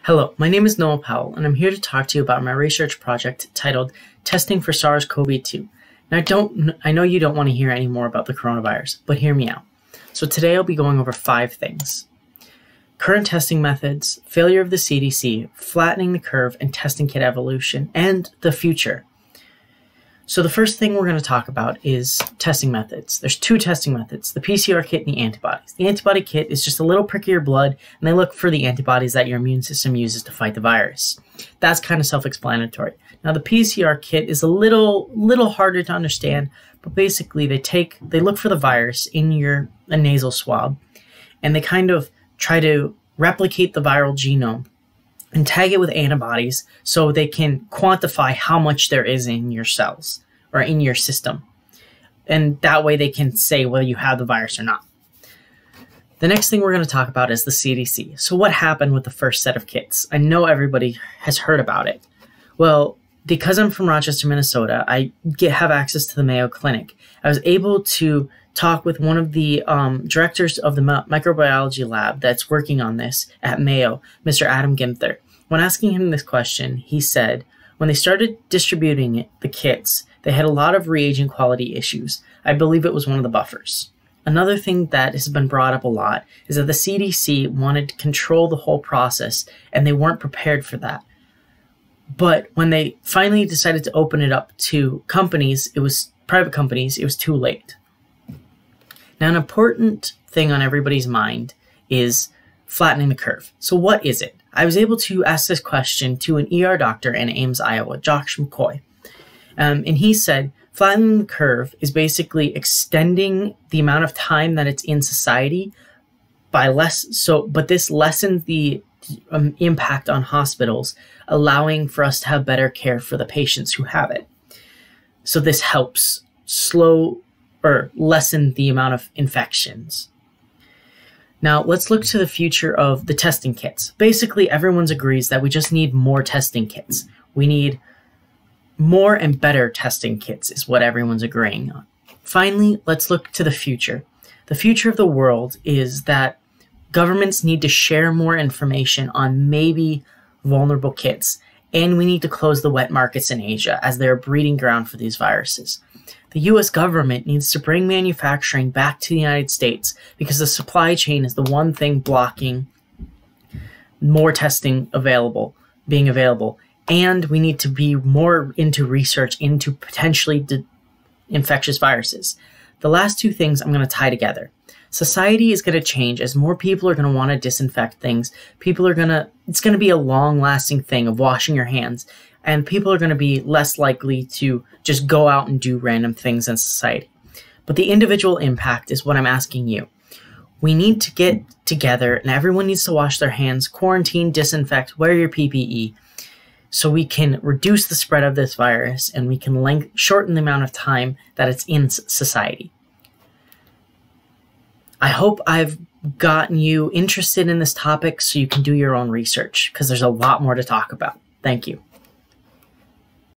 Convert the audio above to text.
Hello, my name is Noah Powell, and I'm here to talk to you about my research project titled Testing for SARS-CoV-2. Now, I know you don't want to hear any more about the coronavirus, but hear me out. So today I'll be going over 5 things: current testing methods, failure of the CDC, flattening the curve, and testing kit evolution, and the future. So the first thing we're going to talk about is testing methods. There's 2 testing methods, the PCR kit and the antibodies. The antibody kit is just a little prick of your blood, and they look for the antibodies that your immune system uses to fight the virus. That's kind of self-explanatory. Now the PCR kit is a little harder to understand, but basically they look for the virus in a nasal swab, and they kind of try to replicate the viral genome and tag it with antibodies so they can quantify how much there is in your cells or in your system. And that way they can say whether you have the virus or not. The next thing we're going to talk about is the CDC. So what happened with the first set of kits? I know everybody has heard about it. Well, because I'm from Rochester, Minnesota, I have access to the Mayo Clinic. I was able to talk with one of the directors of the microbiology lab that's working on this at Mayo, Mr. Adam Ginther. When asking him this question, he said, when they started distributing the kits, they had a lot of reagent quality issues. I believe it was one of the buffers. Another thing that has been brought up a lot is that the CDC wanted to control the whole process, and they weren't prepared for that. But when they finally decided to open it up to companies, private companies, it was too late. Now, an important thing on everybody's mind is flattening the curve. So what is it? I was able to ask this question to an ER doctor in Ames, Iowa, Josh McCoy. And he said, flattening the curve is basically extending the amount of time that it's in society by but this lessens the impact on hospitals, allowing for us to have better care for the patients who have it. So this helps lessen the amount of infections. Now, let's look to the future of the testing kits. Basically, everyone agrees that we just need more testing kits. We need more and better testing kits is what everyone's agreeing on. Finally, let's look to the future. The future of the world is that governments need to share more information on maybe vulnerable kits, and we need to close the wet markets in Asia as they're a breeding ground for these viruses. The US government needs to bring manufacturing back to the United States because the supply chain is the one thing blocking more testing being available. And we need to be more into research into potentially infectious viruses. The last 2 things I'm going to tie together. Society is going to change as more people are going to want to disinfect things. It's going to be a long-lasting thing of washing your hands. And people are going to be less likely to just go out and do random things in society. But the individual impact is what I'm asking you. We need to get together, and everyone needs to wash their hands, quarantine, disinfect, wear your PPE, so we can reduce the spread of this virus and we can shorten the amount of time that it's in society. I hope I've gotten you interested in this topic so you can do your own research, because there's a lot more to talk about. Thank you.